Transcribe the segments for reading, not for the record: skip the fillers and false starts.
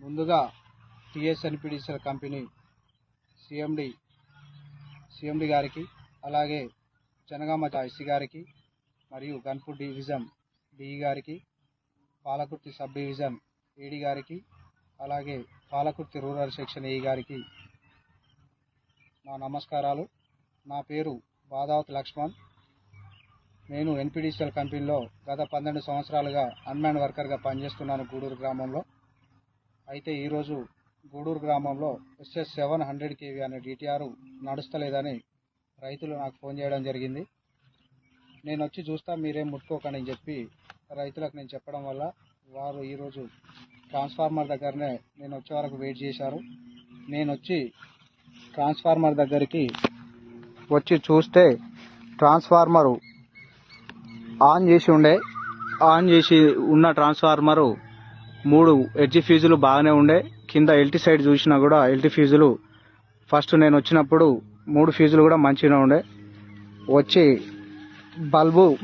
ముందుగా టిఎస్ఎన్పిడిసిఎల్ company CMD గారికి, అలాగే జనగామ ఎస్సీ గారికి, మరియు గన్పూర్ డివిజన్ డిఈ గారికి, పాలకుర్తి సబ్ డివిజన్ ఏడీ గారికి, అలాగే పాలకుర్తి రూరల్ సెక్షన్ ఏఈ గారికి నా నమస్కారాలు. నా పేరు బాదావత్ లక్ష్మణ్. నేను ఎన్పిడిసిఎల్ కంపెనీలో గత 12 సంవత్సరాలుగా అన్మ్యాన్ వర్కర్గా పనిచేస్తున్నాను గూడూరు గ్రామంలో. అయితే ఈరోజు గూడూరు గ్రామంలో SS7 100 kV అనే DTR నడుస్తలేదని రైతులు నాకు ఫోన్ చేయడం జరిగింది. నేను వచ్చి చూస్తా, మీరేం ముట్టుకోకండి అని చెప్పి రైతులకు నేను చెప్పడం వల్ల వారు ఈరోజు ట్రాన్స్ఫార్మర్ దగ్గరనే నేను వచ్చే వరకు వెయిట్ చేశారు. నేను వచ్చి ట్రాన్స్ఫార్మర్ దగ్గరికి వచ్చి చూస్తే ట్రాన్స్ఫార్మరు ఆన్ చేసి ఉన్న ట్రాన్స్ఫార్మరు 3 ఎడ్జి ఫ్యూజులు బాగానే ఉండే. కింద ఎల్టీ సైడ్ చూసినా కూడా ఎల్టీ ఫ్యూజులు ఫస్ట్ నేను వచ్చినప్పుడు 3 ఫ్యూజులు కూడా మంచిగా ఉండే. వచ్చి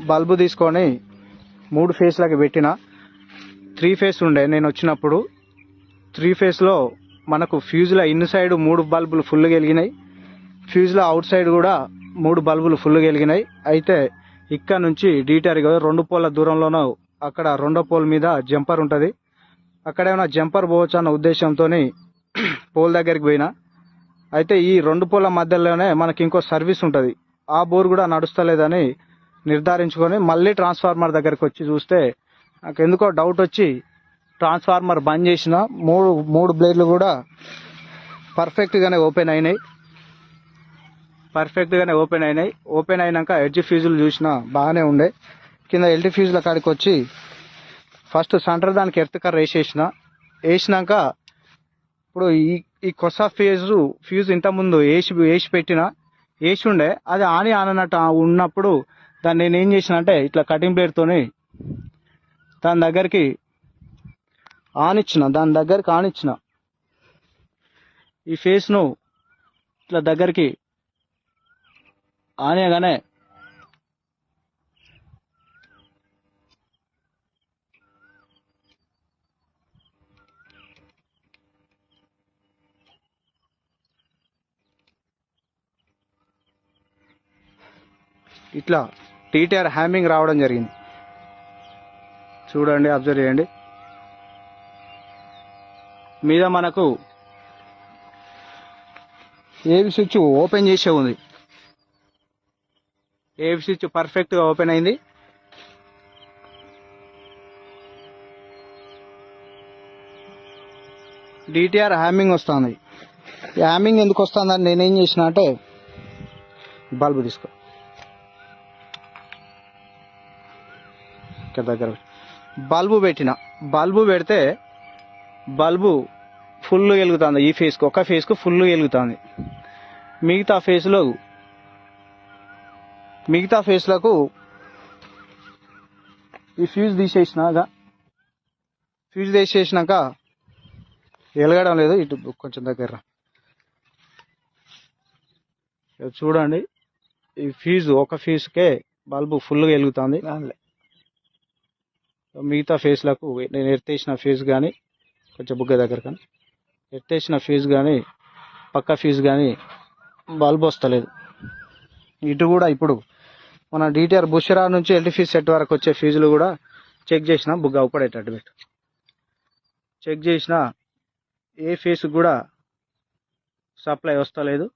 బల్బు తీసుకొని 3 ఫేస్లకి పెట్టిన. 3 ఫేస్ ఉండే నేను వచ్చినప్పుడు. 3 ఫేస్లో మనకు ఫ్యూజుల ఇన్ సైడ్ 3 బల్బులు ఫుల్ వెలిగినాయి, ఫ్యూజుల అవుట్ సైడ్ కూడా 3 బల్బులు ఫుల్ వెలిగినాయి. అయితే ఇక్కడ నుంచి DTR 2 పోల్ల దూరంలోనూ అక్కడ 2వ పోల్ మీద జంపర్ ఉంటుంది, అక్కడ ఏమైనా జంపర్ పోవచ్చు అన్న ఉద్దేశంతో పోల్ దగ్గరికి పోయినా. అయితే ఈ 2 పోల్ల మధ్యలోనే మనకి ఇంకో సర్వీస్ ఉంటుంది, ఆ బోర్ కూడా నడుస్తలేదని నిర్ధారించుకొని మళ్ళీ ట్రాన్స్ఫార్మర్ దగ్గరికి వచ్చి చూస్తే నాకు ఎందుకో డౌట్ వచ్చి ట్రాన్స్ఫార్మర్ బంద్ చేసిన. 3 బ్లేడ్లు కూడా పర్ఫెక్ట్గానే ఓపెన్ అయినాయి. ఓపెన్ అయినాక ఎడ్జ్ ఫ్యూజులు చూసినా బాగానే ఉండే. కింద ఎల్టీ ఫ్యూజుల కాడికి వచ్చి ఫస్ట్ సెంటర్ దానికి ఎర్త్ కర్ర వేసినాక ఇప్పుడు ఈ కొస ఫ్యూజ్ ఇంతకుముందు వేసి ఉండే, అది ఆన్ అన్నట్టు ఉన్నప్పుడు దాన్ని నేను ఏం చేసిన అంటే ఇట్లా కటింగ్ బ్లేడ్తోని దాని దగ్గరికి ఆనిచ్చిన. ఈ ఫేస్ను ఇట్లా దగ్గరికి ఆనేగానే ఇట్లా DTR హ్యామింగ్ రావడం జరిగింది. చూడండి, అబ్జర్వ్ చేయండి. మీద మనకు ఏవి స్విచ్ ఓపెన్ చేసే ఉంది. ఏవి స్విచ్ పర్ఫెక్ట్గా ఓపెన్ అయింది. DTR హ్యామింగ్ వస్తుంది. ఈ హ్యామింగ్ ఎందుకు వస్తుందని నేనేం చేసిన అంటే బల్బు తీసుకో దగ్గర బల్బు పెడితే బల్బు ఫుల్ వెలుగుతుంది. ఈ ఫేస్కు ఒక ఫేస్కు ఫుల్ వెలుగుతుంది. మిగతా ఫేస్లకు ఈ ఫ్యూజ్ తీసేసినాక వెలగడం లేదు. ఇటు కొంచెం దగ్గర చూడండి, ఈ ఒక ఫ్యూజ్కే బల్బు ఫుల్గా వెలుగుతుంది. మిగతా ఫేస్లకు నేను ఎత్తేసిన ఫేజ్ కానీ కొంచెం బుగ్గ దగ్గర కానీ ఎత్తేసిన ఫేజ్ కానీ పక్క ఫేజ్ కానీ బల్బు వస్తలేదు. ఇటు కూడా ఇప్పుడు మన DTR బుషరా నుంచి ఎల్టీ సెట్ వరకు వచ్చే ఫీజులు కూడా చెక్ చేసిన. బుగ్గ ఒకడేటట్టు పెట్టు చెక్ చేసిన, ఏ ఫేస్ కూడా సప్లై వస్తలేదు.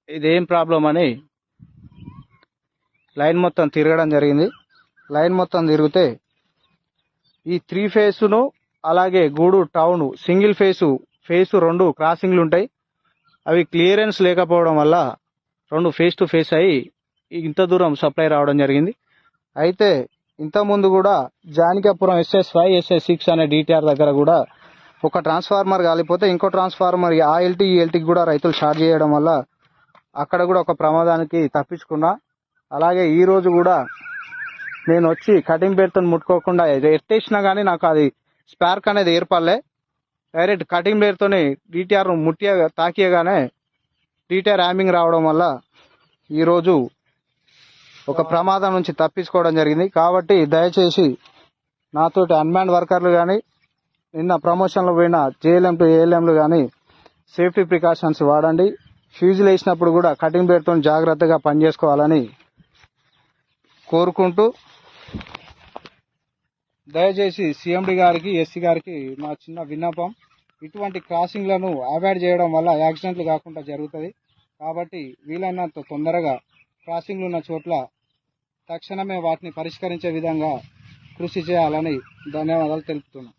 ఇదేం ప్రాబ్లం అని లైన్ మొత్తం తిరగడం జరిగింది. లైన్ మొత్తం తిరిగితే ఈ 3 ఫేసును అలాగే గూడూరు టౌన్ సింగిల్ ఫేసు 2 క్రాసింగ్లు ఉంటాయి. అవి క్లియరెన్స్ లేకపోవడం వల్ల 2 ఫేస్ టు ఫేస్ అయ్యి ఇంత దూరం సప్లై రావడం జరిగింది. అయితే ఇంతకుముందు కూడా జానకాపురం SS5 SS6 అనే DTR దగ్గర కూడా ఒక ట్రాన్స్ఫార్మర్ కాలిపోతే ఇంకో ట్రాన్స్ఫార్మర్ ఆ ఎల్టీ ఈ ఎల్టీకి కూడా రైతులు షార్ట్ చేయడం వల్ల అక్కడ కూడా ఒక ప్రమాదానికి తప్పించుకున్నా. అలాగే ఈరోజు కూడా నేను వచ్చి కటింగ్ బ్లేడ్తో ముట్టుకోకుండా ఎత్తేసినా కానీ నాకు అది స్పార్క్ అనేది ఏర్పడలే. డైరెక్ట్ కటింగ్ బ్లేడ్తోని DTR తాకియగానే DTR హ్యామింగ్ రావడం వల్ల ఈరోజు ఒక ప్రమాదం నుంచి తప్పించుకోవడం జరిగింది. కాబట్టి దయచేసి నాతోటి అన్మ్యాన్ వర్కర్లు కానీ నిన్న ప్రమోషన్లో పోయిన జేఎల్ఎం టు ఏఎల్ఎంలు కానీ సేఫ్టీ ప్రికాషన్స్ వాడండి. ఫ్యూజులు వేసినప్పుడు కూడా కటింగ్ బ్లేడ్తో జాగ్రత్తగా పనిచేసుకోవాలని కోరుకుంటూ దయచేసి సిఎండి గారికి ఎస్సీ గారికి మా చిన్న విన్నపం, ఇటువంటి క్రాసింగ్లను అవాయిడ్ చేయడం వల్ల యాక్సిడెంట్లు కాకుండా జరుగుతుంది. కాబట్టి వీలైనంత తొందరగా క్రాసింగ్లు ఉన్న చోట్ల తక్షణమే వాటిని పరిష్కరించే విధంగా కృషి చేయాలని ధన్యవాదాలు తెలుపుతున్నాను.